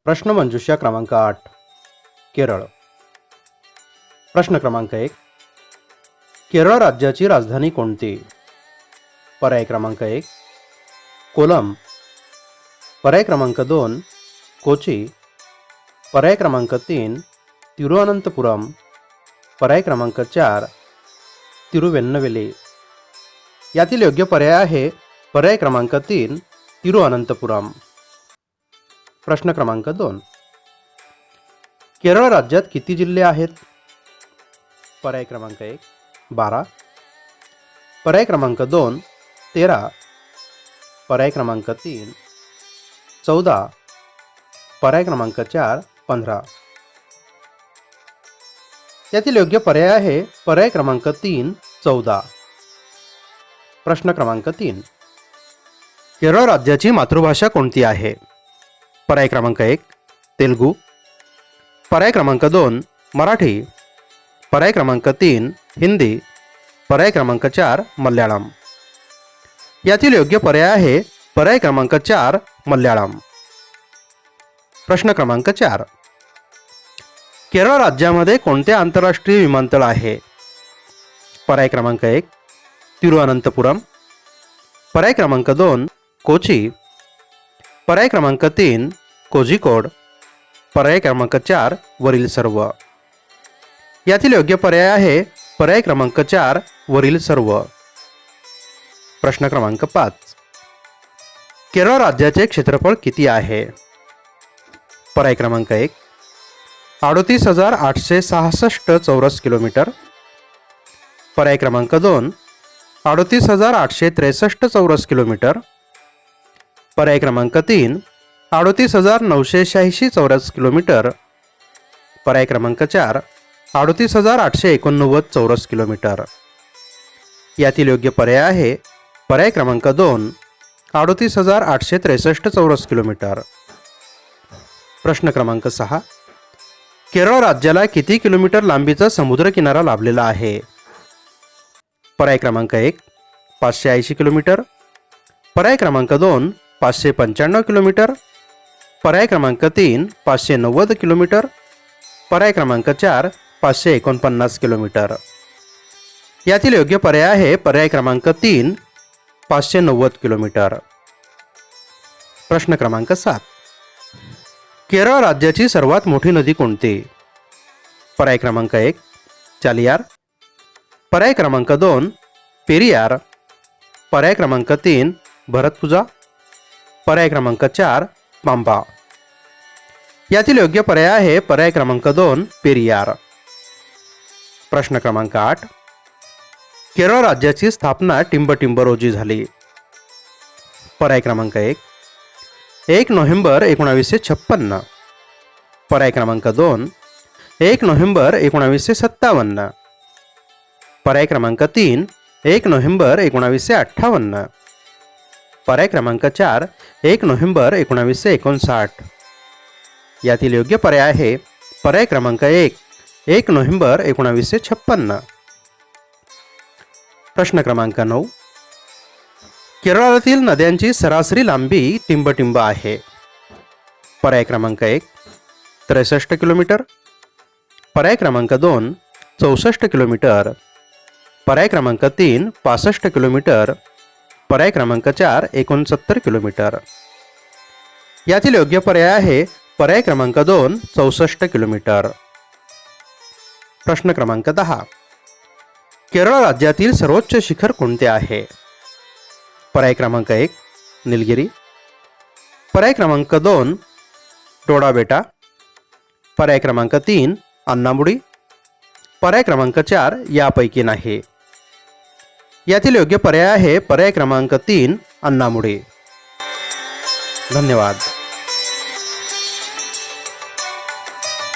प्रश्नमंजुषा क्रमांक 8 केरळ। प्रश्न क्रमांक 1, केरळ राज्याची राजधानी कोणती? पर्याय क्रमांक 1 कोलम, पर्याय क्रमांक 2 कोची, पर्याय क्रमांक 3 तिरुअनंतपुरम, पर्याय क्रमांक 4 तिरुवेन्नवेली। यातील योग्य पर्याय आहे पर्याय क्रमांक 3 तिरुअनंतपुरम। प्रश्न क्रमांक 2, केरळ राज्यात किती जिल्हे आहेत? पर्याय क्रमांक 1 12, पर्याय क्रमांक 2 13, पर्याय क्रमांक 3 14, पर्याय क्रमांक 4 15। यातील योग्य पर्याय आहे पर्याय क्रमांक 3 14। प्रश्न क्रमांक 3, केरळ राज्याची मातृभाषा कोणती आहे? पर्याय क्रमांक 1 तेलुगू, पर्याय क्रमांक 2 मराठी, पर्याय क्रमांक 3 हिंदी, पर्याय क्रमांक 4 मल्याळम। यातील योग्य पर्याय आहे पर्याय क्रमांक 4 मल्याळम। प्रश्न क्रमांक 4, केरळ राज्यामध्ये कोणते आंतरराष्ट्रीय विमानतळ आहे? पर्याय क्रमांक 1 तिरुअनंतपुरम, पर्याय क्रमांक 2 कोची, पर्याय क्रमांक 3 कोझिकोड, पर्याय क्रमांक 4 वरील सर्व। यातील योग्य पर्याय आहे पर्याय क्रमांक 4 वरील सर्व। प्रश्न क्रमांक 5, केरळ राज्याचे क्षेत्रफळ किती आहे? पर्याय क्रमांक 1 38,866 चौरस किलोमीटर, पर्याय क्रमांक 2 38,863 चौरस किलोमीटर, पर्याय क्रमांक 3 38,986 चौरस किलोमीटर, पर्याय क्रमांक 4 38,889 चौरस किलोमीटर। यातील योग्य पर्याय आहे पर्याय क्रमांक 2 38,863 चौरस किलोमीटर। प्रश्न क्रमांक 6, केरळ राज्याला किती किलोमीटर लांबीचा समुद्रकिनारा लाभलेला आहे? पर्याय क्रमांक 1 580 किलोमीटर, पर्याय क्रमांक 2 595 किलोमीटर, पर्याय क्रमांक 3 590 किलोमीटर, पर्याय क्रमांक 4 549 किलोमीटर। यातील योग्य पर्याय आहे पर्याय क्रमांक 3 590 किलोमीटर। प्रश्न क्रमांक 7, केरळ राज्याची सर्वात मोठी नदी कोणती? पर्याय क्रमांक 1 चालियार, पर्याय क्रमांक 2 पेरियार, पर्याय क्रमांक 3 भरतपुजा, पर्याय क्रमांक 4 पांबा। यातील योग्य पर्याय आहे पर्याय क्रमांक 2 पेरियार। प्रश्न क्रमांक 8, केरळ राज्याची स्थापना टिंबटिंब रोजी झाली। पर्याय क्रमांक 1 नोव्हेंबर 1956, पर्याय क्रमांक 2 1 नोव्हेंबर 1957, पर्याय क्रमांक 3 1 नोव्हेंबर 1958, पर्याय क्रमांक 4 1 नोव्हेंबर 1959। यातील योग्य पर्याय आहे पर्याय क्रमांक 1 नोव्हेंबर 1956। प्रश्न क्रमांक 9, केरळातील नद्यांची सरासरी लांबी टिंबटिंब आहे। पर्याय क्रमांक 1 63 किलोमीटर, पर्याय क्रमांक 2 64 किलोमीटर, पर्याय क्रमांक 3 65 किलोमीटर, पर्याय क्रमांक 4 69 किलोमीटर। यातील योग्य पर्याय आहे पर्याय क्रमांक 2 64 किलोमीटर। प्रश्न क्रमांक 10, केरळ राज्यातील सर्वोच्च शिखर कोणते आहे? पर्याय क्रमांक 1 निलगिरी, पर्याय क्रमांक 2 टोडाबेटा, पर्याय क्रमांक 3 अन्नामुडी, पर्याय क्रमांक 4 यापैकी नाही। यातील योग्य पर्याय आहे पर्याय क्रमांक 3 अन्नामुडी। धन्यवाद।